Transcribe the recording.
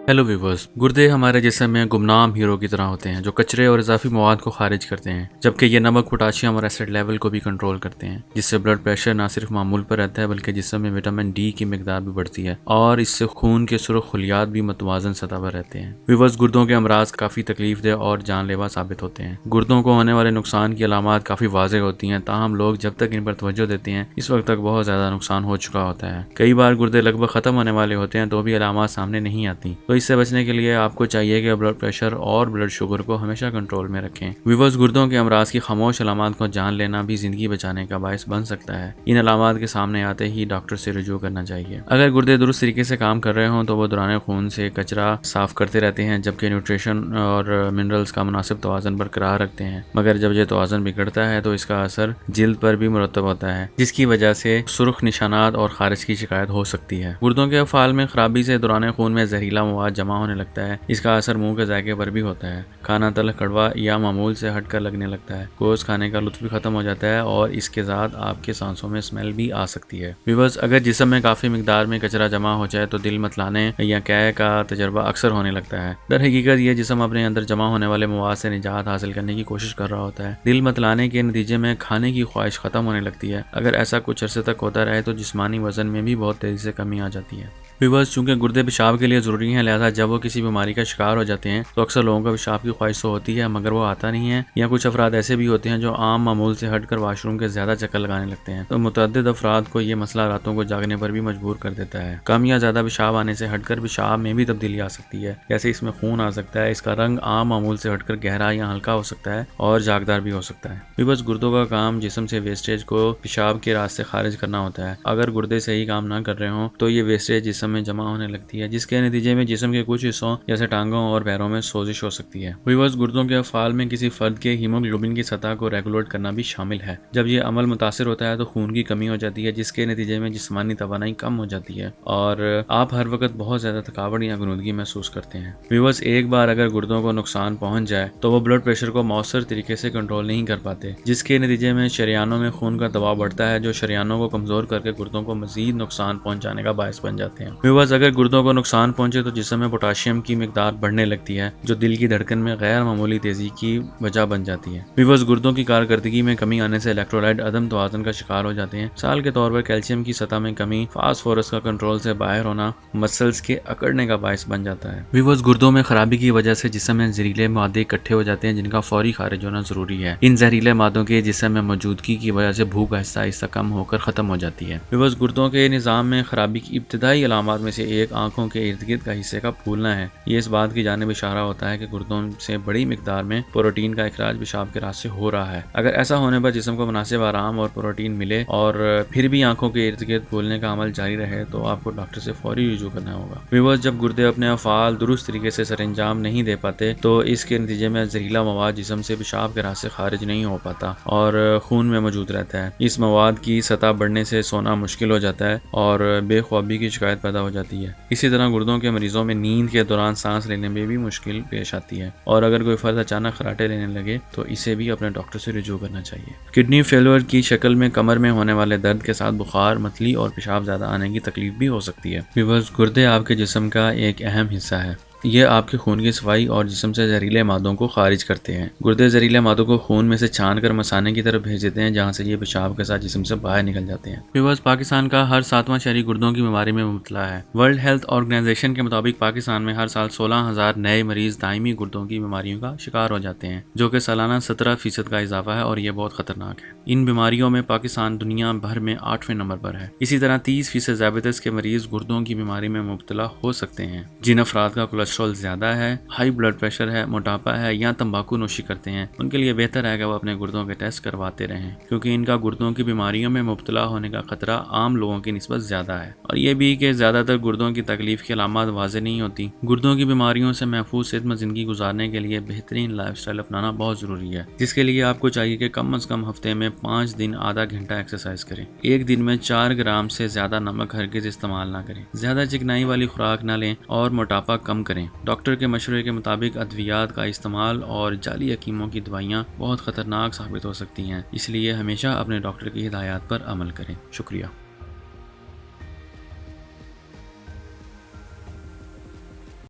Hello viewers, गुर्दे हमारे जिस्म में गुमनाम हीरो की तरह होते हैं जो कचरे और इजाफी मवाद को खारिज करते हैं, जबकि ये नमक, पोटाशियम और एसिड लेवल को भी कंट्रोल करते हैं, जिससे ब्लड प्रेशर न सिर्फ मामूल पर रहता है बल्कि जिस्म में विटामिन डी की मिकदार भी बढ़ती है और इससे खून के सुर्ख खलियात भी मतवाजन सतह पर रहते हैं। व्यूवर्स, गुर्दों के अमराज काफ़ी तकलीफ दह और जानलेवा साबित होते हैं। गुर्दों को होने वाले नुकसान की अलामात काफ़ी वाज़ेह होती हैं, ताहम लोग जब तक इन पर तवज्जो देते हैं इस वक्त तक बहुत ज़्यादा नुकसान हो चुका होता है। कई बार गुर्दे लगभग ख़त्म होने वाले होते हैं तो भी अलामात सामने नहीं आती। तो इससे बचने के लिए आपको चाहिए कि ब्लड प्रेशर और ब्लड शुगर को हमेशा कंट्रोल में रखें। व्यूवर्स, गुर्दों के अमराज की खामोश अलामात को जान लेना भी जिंदगी बचाने का बायस बन सकता है। इन अलामात के सामने आते ही डॉक्टर से रुजू करना चाहिए। अगर गुर्दे दुरुस्त तरीके से काम कर रहे हों तो वो दौरान खून से कचरा साफ करते रहते हैं, जबकि न्यूट्रिशन और मिनरल्स का मुनासिब तवाज़न बरकरार रखते हैं। मगर जब यह तवाज़न बिगड़ता है तो इसका असर जिल्द पर भी मुरतब होता है, जिसकी वजह से सुर्ख निशानात और खारिज की शिकायत हो सकती है। गुर्दों के अफ़ाल में खराबी से दौरान खून में जहरीला मवाद जमा होने लगता है। इसका असर मुंह के जायके पर भी होता है। खाना तल्ख, कड़वा या मामूल से हटकर लगने लगता है। गोश्त खाने का लुत्फ भी खत्म हो जाता है और इसके साथ आपके सांसों में स्मेल भी आ सकती है। व्यूअर्स, अगर जिस्म में काफ़ी मिकदार में कचरा जमा हो जाए तो दिल मतलाने या कै का तजर्बा अक्सर होने लगता है। दर हकीकत ये जिस्म अपने अंदर जमा होने वाले मवाद से निजात हासिल करने की कोशिश कर रहा होता है। दिल मतलाने के नतीजे में खाने की ख्वाहिश खत्म होने लगती है। अगर ऐसा कुछ अरसे तक होता रहे तो जिस्मानी वजन में भी बहुत तेज़ी से कमी आ जाती है। व्यूअर्स, चूंकि गुर्दे पेशाब के लिए ज़रूरी हैं, लिहाजा जब वो किसी बीमारी का शिकार हो जाते हैं तो अक्सर लोगों को पेशाब की ख्वाहिश तो होती है मगर वो आता नहीं है। या कुछ अफराद ऐसे भी होते हैं जो आम मामूल से हटकर वाशरूम के ज़्यादा चक्कर लगाने लगते हैं। तो मुतअद्दिद अफराद को ये मसला रातों को जागने पर भी मजबूर कर देता है। कम या ज़्यादा पेशाब आने से हटकर पेशाब में भी तब्दीली आ सकती है, जैसे इसमें खून आ सकता है। इसका रंग आम मामूल से हटकर गहरा या हल्का हो सकता है और जागदार भी हो सकता है। व्यूअर्स, गुर्दों का काम जिस्म से वेस्टेज को पेशाब के रास्ते खारिज करना होता है। अगर गुर्दे सही काम ना कर रहे हों तो ये वेस्टेज जिस्म में जमा होने लगती है, जिसके नतीजे में जिस्म के कुछ हिस्सों जैसे टांगों और पैरों में सोजिश हो सकती है। व्यूअर्स, गुर्दों के अफ़ाल में किसी फर्द के हीमोग्लोबिन की सतह को रेगुलेट करना भी शामिल है। जब ये अमल मुतासिर होता है तो खून की कमी हो जाती है, जिसके नतीजे में जिस्मानी तवानाई कम हो जाती है और आप हर वक्त बहुत ज़्यादा थकावट या गनुदगी महसूस करते हैं। व्यूअर्स, एक बार अगर गुर्दों को नुकसान पहुंच जाए तो वो ब्लड प्रेशर को मौसर तरीके से कंट्रोल नहीं कर पाते, जिसके नतीजे में शरियानों में खून का दबाव बढ़ता है, जो शरियानों को कमज़ोर करके गुर्दों को मज़ीद नुकसान पहुंचाने का बायस बन जाते हैं। व्यूअर्स, अगर गुर्दों को नुकसान पहुंचे तो जिस्म में पोटाशियम की मिकदार बढ़ने लगती है, जो दिल की धड़कन में गैर मामूली तेजी की वजह बन जाती है। व्यूअर्स, गुर्दों की कारकर्दगी में कमी आने से इलेक्ट्रोलाइट अदम तवाज़ुन का शिकार हो जाते हैं। साल के तौर पर कैल्शियम की सतह में कमी, फास्फोरस का कंट्रोल से बाहर होना मसल्स के अकड़ने का बायस बन जाता है। व्यूअर्स, गुर्दों में खराबी की वजह से जिस्म में जहरीले मादे इकट्ठे हो जाते हैं, जिनका फौरी खारिज होना जरूरी है। इन जहरीले मादों के जिस्म में मौजूदगी की वजह से भूख आहिस्ता आहिस्ता कम होकर खत्म हो जाती है। व्यूअर्स, गुर्दों के निज़ाम में खराबी की इब्तिदाई अलामात में से एक आंखों के इर्द गिर्द का हिस्से का फूलना है। ये इस बात की जानिब इशारा होता है कि गुर्दों से बड़ी मिकदार में प्रोटीन का इखराज पेशाब के रास्ते हो रहा है। अगर ऐसा होने पर जिस्म को मुनासिब आराम और प्रोटीन मिले और फिर भी आंखों के इर्द गिर्द फूलने का अमल जारी रहे तो आपको डॉक्टर से फौरी रुजू करना होगा। व्यूअर्स, जब गुर्दे अपने अफ़ाल दुरुस्त तरीके से सरअंजाम नहीं दे पाते तो इसके नतीजे में जहरीला मवाद जिस्म से पेशाब के रास्ते खारिज नहीं हो पाता और खून में मौजूद रहता है। इस मवाद की सतह बढ़ने से सोना मुश्किल हो जाता है और बेख्वाबी की शिकायत पैदा हो जाती है। इसी तरह गुर्दों के मरीजों में नींद के दौरान सांस लेने में भी मुश्किल पेश आती है और अगर कोई फर्द अचानक खराटे लेने लगे तो इसे भी अपने डॉक्टर से रुजू करना चाहिए। किडनी फेलियर की शक्ल में कमर में होने वाले दर्द के साथ बुखार, मतली और पेशाब ज्यादा आने की तकलीफ भी हो सकती है। व्यूअर्स, गुर्दे आपके जिस्म का एक अहम हिस्सा है। ये आपके खून की सफाई और जिस्म से जहरीले मादों को खारिज करते हैं। गुर्दे जहरीले मादों को खून में से छान कर मसाने की तरफ भेज देते हैं, जहाँ से ये पेशाब के साथ जिस्म से बाहर निकल जाते हैं। व्यूअर्स, पाकिस्तान का हर 7वां शहरी गुर्दों की बीमारी में मुब्तला है। वर्ल्ड हेल्थ ऑर्गेनाइजेशन के मुताबिक पाकिस्तान में हर साल 16,000 नए मरीज दायमी गुर्दों की बीमारियों का शिकार हो जाते हैं, जो कि सालाना 17% का इजाफा है और ये बहुत खतरनाक है। इन बीमारियों में पाकिस्तान दुनिया भर में 8वें नंबर पर है। इसी तरह 30% ज़ाबितस के मरीज गुर्दों की बीमारी में मुब्तला हो सकते हैं। जिन अफराद का कोलेस्ट्रॉल ज्यादा है, हाई ब्लड प्रेशर है, मोटापा है या तंबाकू नोशी करते हैं, उनके लिए बेहतर है कि वो अपने गुर्दों के टेस्ट करवाते रहें, क्योंकि इनका गुर्दों की बीमारियों में मुब्तला होने का खतरा आम लोगों की निस्बत ज्यादा है। और ये भी कि ज्यादातर गुर्दों की तकलीफ की अलामत वाज़ेह नहीं होती। गुर्दों की बीमारियों से महफूज सेहतमंद जिंदगी गुजारने के लिए बेहतरीन लाइफस्टाइल अपनाना बहुत जरूरी है, जिसके लिए आपको चाहिए कि कम अज कम हफ्ते में 5 दिन आधा घंटा एक्सरसाइज करें। एक दिन में 4 ग्राम से ज्यादा नमक हरगिज इस्तेमाल ना करें, ज्यादा चिकनाई वाली खुराक ना लें और मोटापा कम करें। डॉक्टर के मशवरे के मुताबिक अद्वियात का इस्तेमाल और जाली हकीमों की दवाइयाँ बहुत खतरनाक साबित हो सकती हैं, इसलिए हमेशा अपने डॉक्टर की हिदायत पर अमल करें। शुक्रिया।